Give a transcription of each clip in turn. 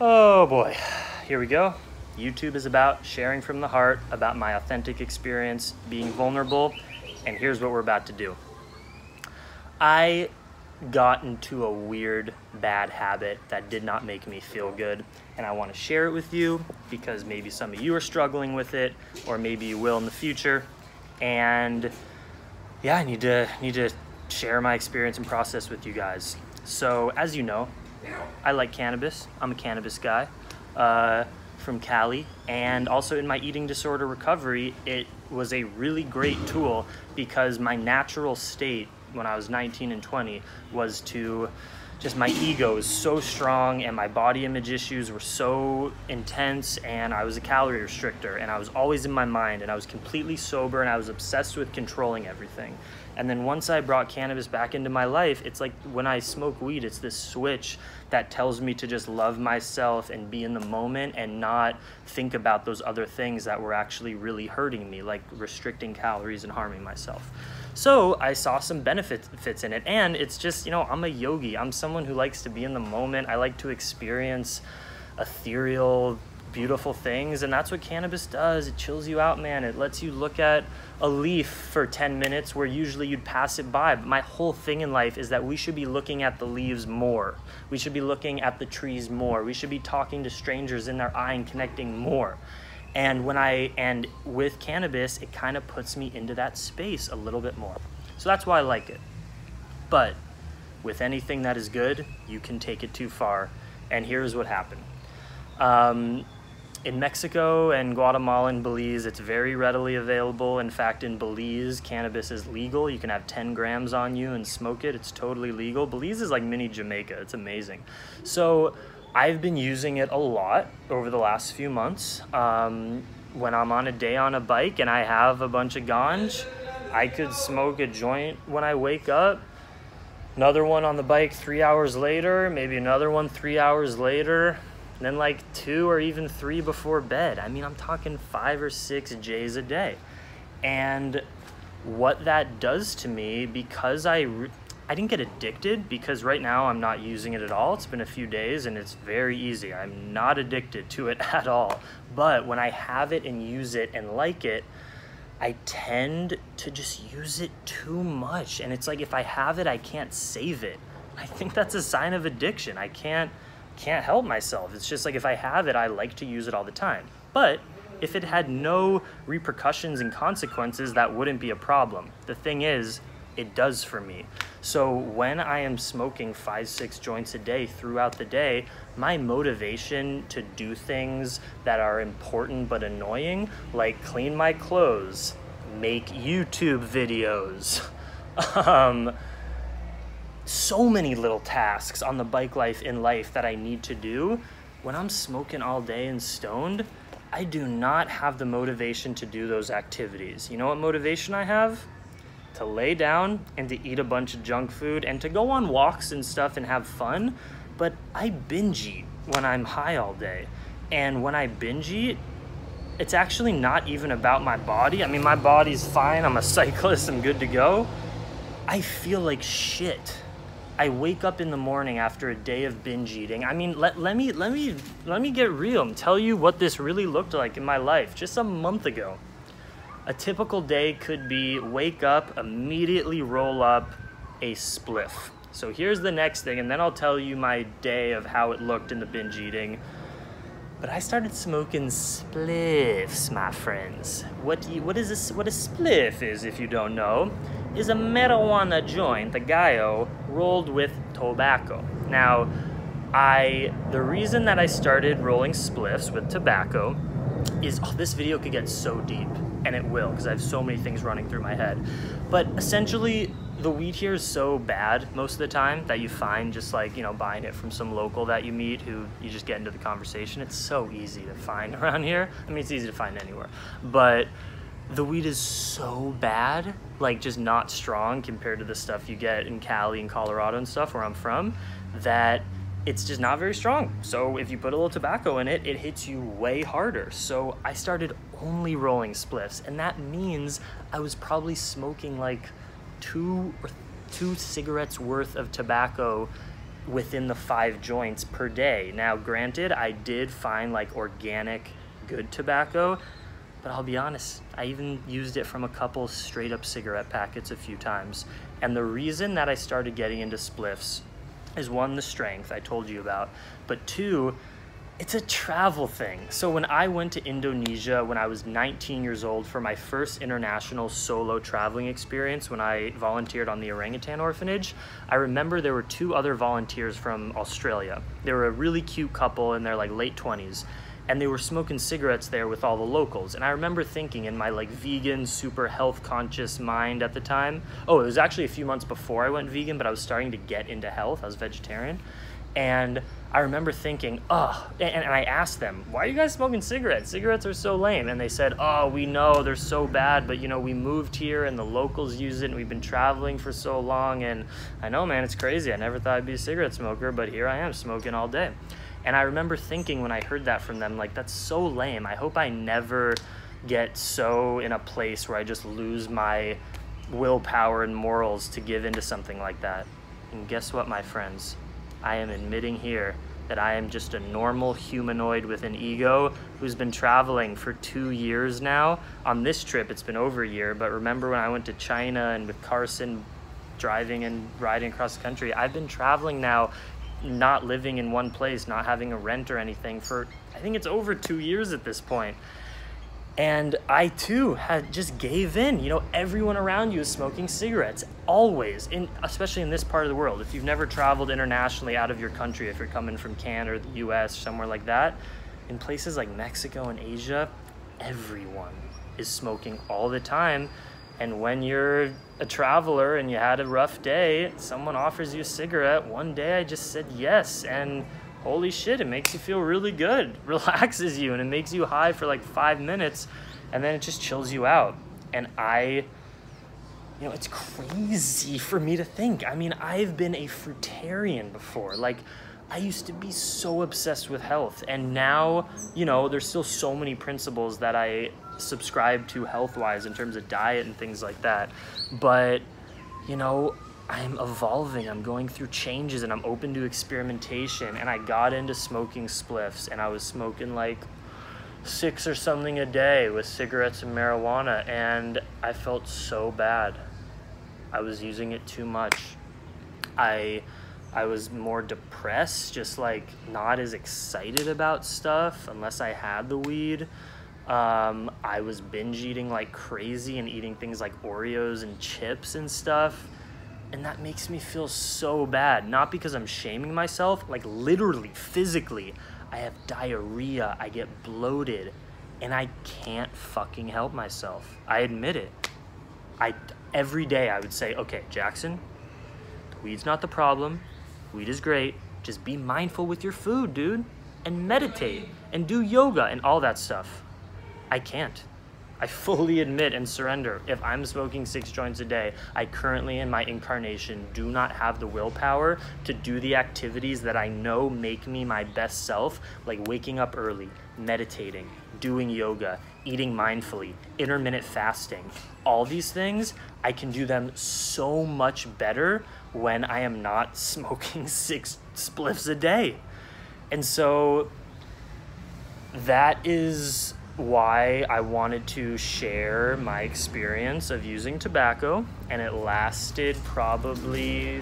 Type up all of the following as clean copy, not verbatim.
Oh boy, here we go. YouTube is about sharing from the heart, about my authentic experience, being vulnerable, and here's what we're about to do. I got into a weird, bad habit that did not make me feel good, and I want to share it with you because maybe some of you are struggling with it, or maybe you will in the future. And yeah, I need to share my experience and process with you guys. So as you know, I like cannabis. I'm a cannabis guy from Cali, and also in my eating disorder recovery, it was a really great tool because my natural state when I was 19 and 20 was to just, my ego was so strong and my body image issues were so intense, and I was a calorie restrictor, and I was always in my mind, and I was completely sober, and I was obsessed with controlling everything. And then once I brought cannabis back into my life, it's like when I smoke weed, it's this switch that tells me to just love myself and be in the moment and not think about those other things that were actually really hurting me, like restricting calories and harming myself. So I saw some benefits in it, and it's just, you know, I'm a yogi. I'm someone who likes to be in the moment. I like to experience ethereal, beautiful things, and that's what cannabis does. It chills you out, man. It lets you look at a leaf for 10 minutes where usually you'd pass it by. But my whole thing in life is that we should be looking at the leaves more. We should be looking at the trees more. We should be talking to strangers in their eye and connecting more. And with cannabis, it kind of puts me into that space a little bit more. So that's why I like it. But with anything that is good, you can take it too far. And here's what happened. In Mexico and Guatemala and Belize, it's very readily available. In fact, in Belize, cannabis is legal. You can have 10 grams on you and smoke it. It's totally legal. Belize is like mini Jamaica. It's amazing. So I've been using it a lot over the last few months. When I'm on a day on a bike and I have a bunch of ganj, I could smoke a joint when I wake up, another one on the bike 3 hours later, maybe another one 3 hours later, and then like 2 or even 3 before bed. I mean, I'm talking 5 or 6 J's a day. And what that does to me, because I didn't get addicted, because right now I'm not using it at all. It's been a few days and it's very easy. I'm not addicted to it at all. But when I have it and use it and like it, I tend to just use it too much. And it's like, if I have it, I can't save it. I think that's a sign of addiction. I can't help myself. It's just like, if I have it, I like to use it all the time. But if it had no repercussions and consequences, that wouldn't be a problem. The thing is, it does for me. So when I am smoking 5-6 joints a day throughout the day, my motivation to do things that are important but annoying, like clean my clothes, make YouTube videos, so many little tasks on the bike life in life that I need to do, when I'm smoking all day and stoned, I do not have the motivation to do those activities. You know what motivation I have? To lay down and to eat a bunch of junk food and to go on walks and stuff and have fun. But I binge eat when I'm high all day. And when I binge eat, it's actually not even about my body. I mean, my body's fine. I'm a cyclist. I'm good to go. I feel like shit. I wake up in the morning after a day of binge eating. I mean, let me get real and tell you what this really looked like in my life just a month ago. A typical day could be wake up, immediately roll up a spliff. So here's the next thing, and then I'll tell you my day of how it looked in the binge eating. But I started smoking spliffs, my friends. What a spliff is, if you don't know, is a marijuana joint, a gallo, rolled with tobacco. Now, the reason that I started rolling spliffs with tobacco is, this video could get so deep, and it will, because I have so many things running through my head. But essentially, the weed here is so bad most of the time that you find just like, you know, buying it from some local that you meet who you just get into the conversation. It's so easy to find around here. I mean, it's easy to find anywhere. But the weed is so bad, like just not strong compared to the stuff you get in Cali and Colorado and stuff where I'm from, that it's just not very strong. So if you put a little tobacco in it, it hits you way harder. So I started only rolling spliffs, and that means I was probably smoking like two cigarettes worth of tobacco within the 5 joints per day. Now, granted, I did find like organic good tobacco, but I'll be honest, I even used it from a couple straight up cigarette packets a few times. And the reason that I started getting into spliffs is, 1, the strength I told you about, but 2, it's a travel thing. So when I went to Indonesia when I was 19 years old for my first international solo traveling experience, when I volunteered on the orangutan orphanage, I remember there were 2 other volunteers from Australia. They were a really cute couple in their like late 20s, and they were smoking cigarettes there with all the locals. And I remember thinking in my like vegan, super health conscious mind at the time, oh, it was actually a few months before I went vegan, but I was starting to get into health. I was vegetarian. And I remember thinking, oh, and I asked them, why are you guys smoking cigarettes? Cigarettes are so lame. And they said, oh, we know they're so bad, but you know, we moved here and the locals use it and we've been traveling for so long. And I know, man, it's crazy. I never thought I'd be a cigarette smoker, but here I am smoking all day. And I remember thinking when I heard that from them, like, that's so lame. I hope I never get so in a place where I just lose my willpower and morals to give into something like that. And guess what, my friends? I am admitting here that I am just a normal humanoid with an ego who's been traveling for 2 years now. On this trip, it's been over a year, but remember when I went to China and with Carson driving and riding across the country, I've been traveling now, not living in one place, not having a rent or anything for, I think it's over 2 years at this point. And I too had just gave in. You know, everyone around you is smoking cigarettes, always, especially in this part of the world. If you've never traveled internationally out of your country, if you're coming from Canada or the US, somewhere like that, in places like Mexico and Asia, everyone is smoking all the time. And when you're a traveler and you had a rough day, someone offers you a cigarette. One day I just said yes, and holy shit, it makes you feel really good, relaxes you, and it makes you high for like 5 minutes, and then it just chills you out. And you know, it's crazy for me to think. I mean, I've been a fruitarian before. Like, I used to be so obsessed with health, and now, you know, there's still so many principles that I subscribe to health-wise in terms of diet and things like that. But, you know, I'm evolving, I'm going through changes, and I'm open to experimentation. And I got into smoking spliffs, and I was smoking like 6 or something a day with cigarettes and marijuana, and I felt so bad. I was using it too much. I was more depressed, just like not as excited about stuff unless I had the weed. I was binge eating like crazy and eating things like Oreos and chips and stuff. And that makes me feel so bad. Not because I'm shaming myself, like literally, physically. I have diarrhea, I get bloated, and I can't fucking help myself. I admit it. Every day I would say, okay, Jackson, weed's not the problem. Weed is great. Just be mindful with your food, dude. And meditate, and do yoga, and all that stuff. I can't. I fully admit and surrender. If I'm smoking 6 joints a day, I currently in my incarnation do not have the willpower to do the activities that I know make me my best self, like waking up early, meditating, doing yoga, eating mindfully, intermittent fasting. All these things, I can do them so much better when I am not smoking 6 spliffs a day. And so that is why I wanted to share my experience of using tobacco, and it lasted probably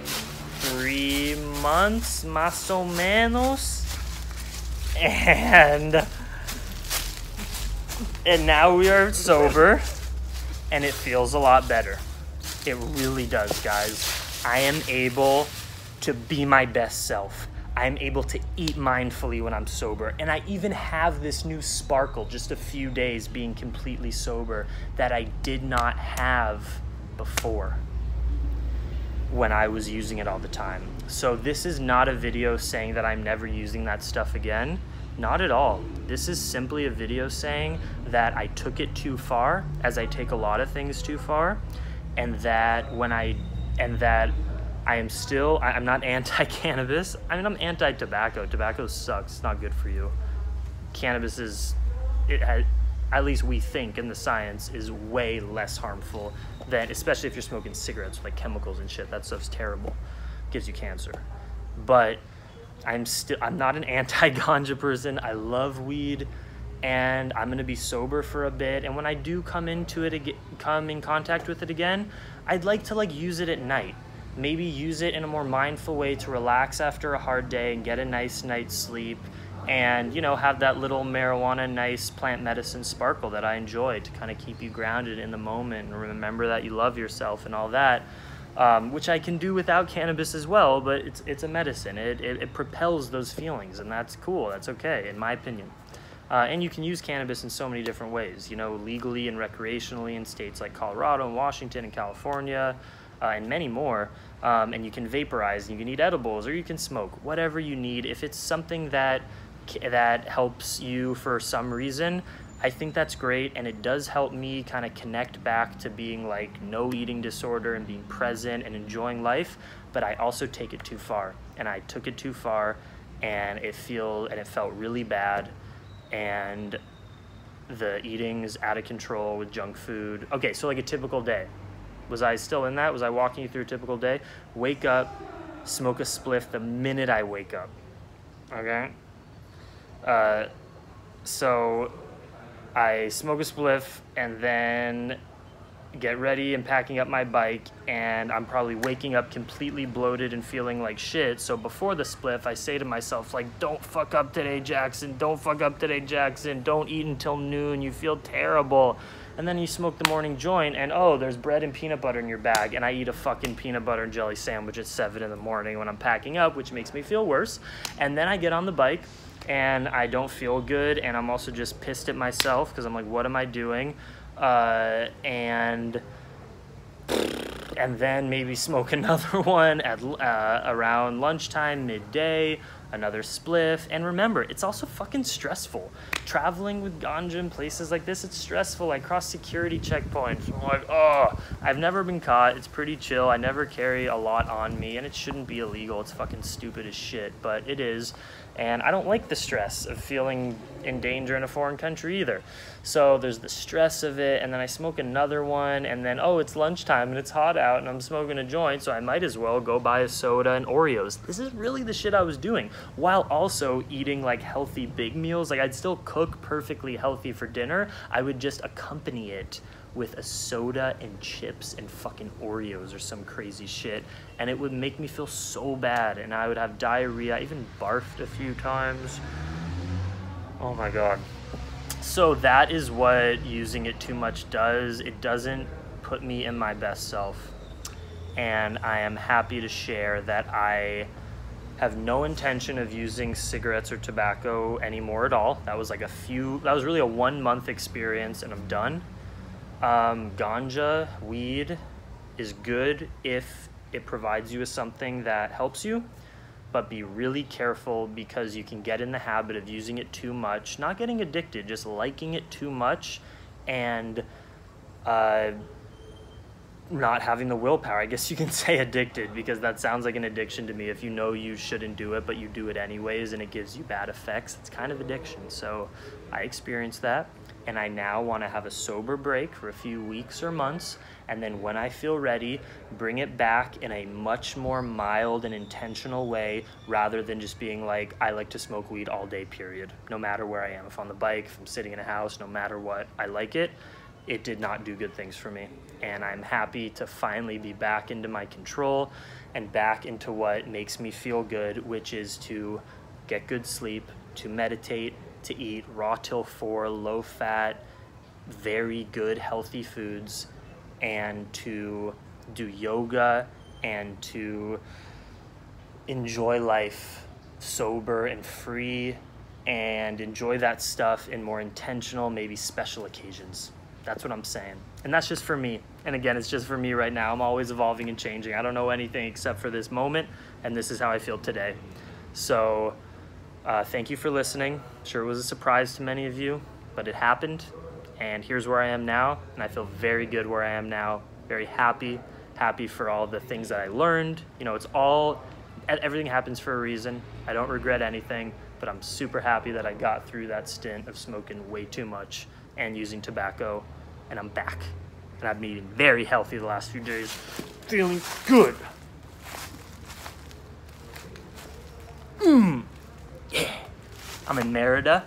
3 months, más o menos, and now we are sober, and it feels a lot better. It really does, guys. I am able to be my best self. I'm able to eat mindfully when I'm sober. And I even have this new sparkle, just a few days being completely sober, that I did not have before when I was using it all the time. So this is not a video saying that I'm never using that stuff again. Not at all. This is simply a video saying that I took it too far, as I take a lot of things too far, and that I'm not anti-cannabis. I mean, I'm anti-tobacco. Tobacco sucks. It's not good for you. Cannabis at least we think in the science, is way less harmful than, especially if you're smoking cigarettes with like chemicals and shit. That stuff's terrible. Gives you cancer. but I'm not an anti-ganja person. I love weed, and I'm gonna be sober for a bit. And when I do come in contact with it again, I'd like to like use it at night. Maybe use it in a more mindful way to relax after a hard day and get a nice night's sleep, and, you know, have that little marijuana nice plant medicine sparkle that I enjoy to kind of keep you grounded in the moment and remember that you love yourself and all that, which I can do without cannabis as well, but it's a medicine. It propels those feelings, and that's cool. That's okay, in my opinion. And you can use cannabis in so many different ways, you know, legally and recreationally in states like Colorado and Washington and California, and many more. And you can vaporize, and you can eat edibles, or you can smoke, whatever you need. If it's something that helps you for some reason, I think that's great. And it does help me kind of connect back to being like no eating disorder and being present and enjoying life. But I also take it too far, and I took it too far, and it felt really bad. And the eating's out of control with junk food. Okay, so like a typical day. Was I still in that? Was I walking you through a typical day? Wake up, smoke a spliff the minute I wake up. Okay? So I smoke a spliff and then get ready and packing up my bike, and I'm probably waking up completely bloated and feeling like shit. So before the spliff, I say to myself, like, don't fuck up today, Jackson. Don't fuck up today, Jackson. Don't eat until noon. You feel terrible. And then you smoke the morning joint, and oh, there's bread and peanut butter in your bag, and I eat a fucking peanut butter and jelly sandwich at 7 in the morning when I'm packing up, which makes me feel worse. And then I get on the bike, and I don't feel good, and I'm also just pissed at myself because I'm like, what am I doing? And then maybe smoke another one at around lunchtime, midday, another spliff. And remember, it's also fucking stressful. Traveling with ganja in places like this, it's stressful. I cross security checkpoints. I'm like, oh, I've never been caught. It's pretty chill. I never carry a lot on me, and it shouldn't be illegal. It's fucking stupid as shit, but it is. And I don't like the stress of feeling in danger in a foreign country either. So there's the stress of it, and then I smoke another one, and then, oh, it's lunchtime and it's hot out and I'm smoking a joint, so I might as well go buy a soda and Oreos. This is really the shit I was doing, while also eating like healthy big meals. Like, I'd still cook perfectly healthy for dinner. I would just accompany it with a soda and chips and fucking Oreos or some crazy shit, and it would make me feel so bad, and I would have diarrhea. I even barfed a few times. Oh my god. So that is what using it too much does. It doesn't put me in my best self, and I am happy to share that I have no intention of using cigarettes or tobacco anymore at all. That was really a 1 month experience, and I'm done. Ganja, weed, is good if it provides you with something that helps you, but be really careful, because you can get in the habit of using it too much, not getting addicted, just liking it too much, and not having the willpower. I guess you can say addicted, because that sounds like an addiction to me. If you know you shouldn't do it, but you do it anyways, and it gives you bad effects, it's kind of addiction. So I experienced that, and I now want to have a sober break for a few weeks or months, and then when I feel ready, bring it back in a much more mild and intentional way, rather than just being like, I like to smoke weed all day, period. No matter where I am, if on the bike, if I'm sitting in a house, no matter what, I like it. It did not do good things for me, and I'm happy to finally be back into my control and back into what makes me feel good, which is to get good sleep, to meditate, to eat raw till 4, low fat, very good healthy foods, and to do yoga, and to enjoy life sober and free, and enjoy that stuff in more intentional, maybe special occasions. That's what I'm saying. And that's just for me. And again, it's just for me right now. I'm always evolving and changing. I don't know anything except for this moment, and this is how I feel today. So thank you for listening. Sure, it was a surprise to many of you, but it happened, and here's where I am now, and I feel very good where I am now. Very happy for all the things that I learned. You know, everything happens for a reason. I don't regret anything, but I'm super happy that I got through that stint of smoking way too much and using tobacco, and I'm back, and I've been eating very healthy the last few days, feeling good. I'm in Merida,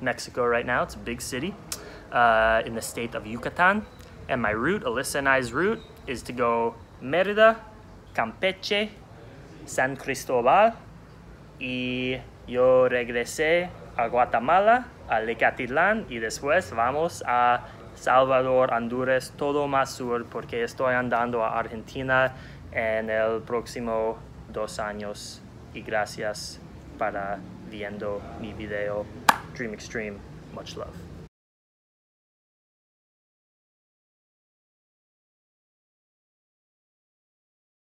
Mexico right now. It's a big city in the state of Yucatan. And my route, Alyssa and I's route, is to go Merida, Campeche, San Cristobal, y yo regresé a Guatemala, a Lecatitlán, y después vamos a Salvador, Honduras, todo más sur, porque estoy andando a Argentina en el próximo 2 años. Y gracias para viendo mi video. Dream Extreme. Much love.